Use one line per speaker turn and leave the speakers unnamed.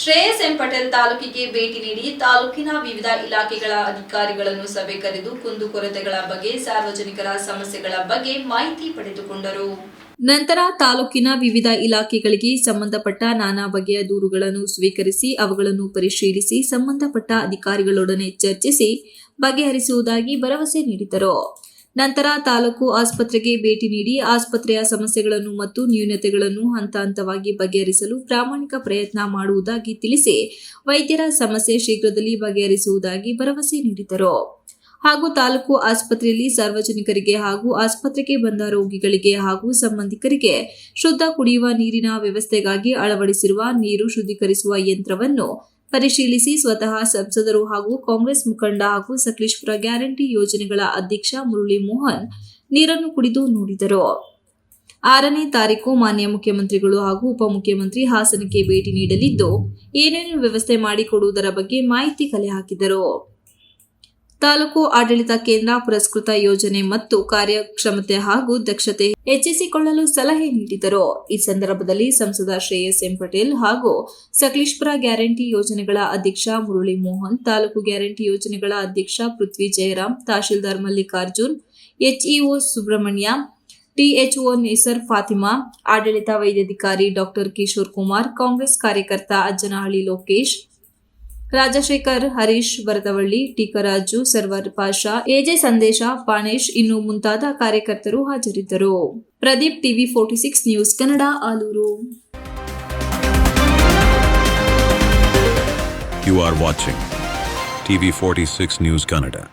Shreyas M Patel ತಾಲೂಕಿಗೆ ಭೇಟಿ ನೀಡಿ ತಾಲೂಕಿನ ವಿವಿಧ ಇಲಾಖೆಗಳ ಅಧಿಕಾರಿಗಳನ್ನು ಸಭೆ ಕರೆದು ಕುಂದುಕೊರತೆಗಳ ಬಗ್ಗೆ ಸಾರ್ವಜನಿಕರ ಸಮಸ್ಯೆಗಳ ಬಗ್ಗೆ ಮಾಹಿತಿ ಪಡೆದುಕೊಂಡರು. ನಂತರ ತಾಲೂಕಿನ ವಿವಿಧ ಇಲಾಖೆಗಳಿಗೆ ಸಂಬಂಧಪಟ್ಟ ನಾನಾ ಬಗೆಯ ದೂರುಗಳನ್ನು ಸ್ವೀಕರಿಸಿ ಅವುಗಳನ್ನು ಪರಿಶೀಲಿಸಿ ಸಂಬಂಧಪಟ್ಟ ಅಧಿಕಾರಿಗಳೊಡನೆ ಚರ್ಚಿಸಿ ಬಗೆಹರಿಸುವುದಾಗಿ ಭರವಸೆ ನೀಡಿದರು. ನಂತರ ತಾಲೂಕು ಆಸ್ಪತ್ರೆಗೆ ಭೇಟಿ ನೀಡಿ ಆಸ್ಪತ್ರೆಯ ಸಮಸ್ಯೆಗಳನ್ನು ಮತ್ತು ನ್ಯೂನತೆಗಳನ್ನು ಹಂತ ಹಂತವಾಗಿ ಬಗೆಹರಿಸಲು ಪ್ರಾಮಾಣಿಕ ಪ್ರಯತ್ನ ಮಾಡುವುದಾಗಿ ತಿಳಿಸಿ ವೈದ್ಯರ ಸಮಸ್ಯೆ ಶೀಘ್ರದಲ್ಲಿ ಬಗೆಹರಿಸುವುದಾಗಿ ಭರವಸೆ ನೀಡಿದರು. ಹಾಗೂ ತಾಲೂಕು ಆಸ್ಪತ್ರೆಯಲ್ಲಿ ಸಾರ್ವಜನಿಕರಿಗೆ ಹಾಗೂ ಆಸ್ಪತ್ರೆಗೆ ಬಂದ ರೋಗಿಗಳಿಗೆ ಹಾಗೂ ಸಂಬಂಧಿಕರಿಗೆ ಶುದ್ಧ ಕುಡಿಯುವ ನೀರಿನ ವ್ಯವಸ್ಥೆಗಾಗಿ ಅಳವಡಿಸಿರುವ ನೀರು ಶುದ್ಧೀಕರಿಸುವ ಯಂತ್ರವನ್ನು ಪರಿಶೀಲಿಸಿ ಸ್ವತಃ ಸಂಸದರು ಹಾಗೂ ಕಾಂಗ್ರೆಸ್ ಮುಖಂಡ ಹಾಗೂ ಸಕಲೇಶಪುರ ಗ್ಯಾರಂಟಿ ಯೋಜನೆಗಳ ಅಧ್ಯಕ್ಷ ಮುರಳಿ ಮೋಹನ್ ನೀರನ್ನು ಕುಡಿದು ನೋಡಿದರು. 6ನೇ ತಾರೀಕು ಮಾನ್ಯ ಮುಖ್ಯಮಂತ್ರಿಗಳು ಹಾಗೂ ಉಪಮುಖ್ಯಮಂತ್ರಿ ಹಾಸನಕ್ಕೆ ಭೇಟಿ ನೀಡಲಿದ್ದು ಏನೇನು ವ್ಯವಸ್ಥೆ ಮಾಡಿಕೊಡುವುದರ ಬಗ್ಗೆ ಮಾಹಿತಿ ಕಲೆ ಹಾಕಿದರು. ತಾಲೂಕು ಆಡಳಿತ ಕೇಂದ್ರ ಪುರಸ್ಕೃತ ಯೋಜನೆ ಮತ್ತು ಕಾರ್ಯಕ್ಷಮತೆ ಹಾಗೂ ದಕ್ಷತೆ ಹೆಚ್ಚಿಸಿಕೊಳ್ಳಲು ಸಲಹೆ ನೀಡಿದರು. ಈ ಸಂದರ್ಭದಲ್ಲಿ ಸಂಸದ ಶ್ರೇಯಸ್ ಎಂ ಪಟೇಲ್ ಹಾಗೂ ಸಕಲೇಶಪುರ ಗ್ಯಾರಂಟಿ ಯೋಜನೆಗಳ ಅಧ್ಯಕ್ಷ ಮುರಳಿ ಮೋಹನ್, ತಾಲೂಕು ಗ್ಯಾರಂಟಿ ಯೋಜನೆಗಳ ಅಧ್ಯಕ್ಷ ಪೃಥ್ವಿ ಜಯರಾಮ್, ತಹಶೀಲ್ದಾರ್ ಮಲ್ಲಿಕಾರ್ಜುನ್, ಎಚ್ಇಒ ಸುಬ್ರಹ್ಮಣ್ಯ, ಟಿಎಚ್ಒ ನಿಸರ್ ಫಾತಿಮಾ, ಆಡಳಿತ ವೈದ್ಯಾಧಿಕಾರಿ ಡಾಕ್ಟರ್ ಕಿಶೋರ್ ಕುಮಾರ್, ಕಾಂಗ್ರೆಸ್ ಕಾರ್ಯಕರ್ತ ಅಜ್ಜನಹಳ್ಳಿ ಲೋಕೇಶ್, ರಾಜಶೇಖರ್, ಹರೀಶ್ ಬರದವಳ್ಳಿ, ಟೀಕರಾಜು, ಸರ್ವರ್ ಪಾಷಾ, ಎಜೆ ಸಂದೇಶ, ಪಾಣೇಶ್ ಇನ್ನು ಮುಂತಾದ ಕಾರ್ಯಕರ್ತರು ಹಾಜರಿದ್ದರು. Pradeep, TV 46 news Kannada, Alur.
You are watching TV 46 News Kannada.